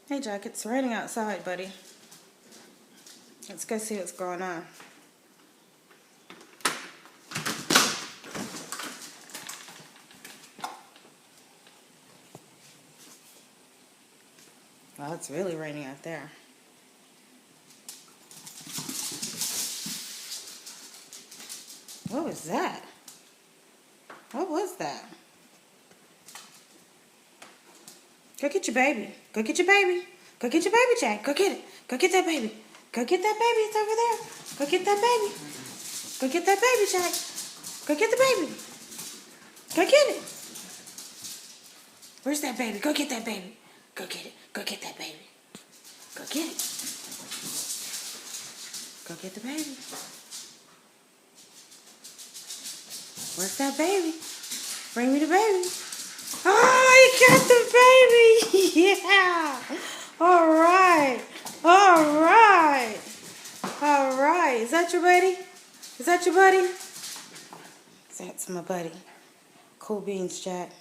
Hey Jack, it's raining outside, buddy. Let's go see what's going on. Well, it's really raining out there. What was that? What was that? Go get your baby. Go get your baby. Go get your baby, Jack. Go get it. Go get that baby. Go get that baby. It's over there. Go get that baby. Go get that baby, Jack. Go get the baby. Go get it. Where's that baby? Go get that baby. Go get it. Go get that baby. Go get it. Go get the baby. Where's that baby? Bring me the baby. Oh, you got the baby. Yeah. All right. All right. All right. Is that your buddy? Is that your buddy? That's my buddy. Cool beans, Jack.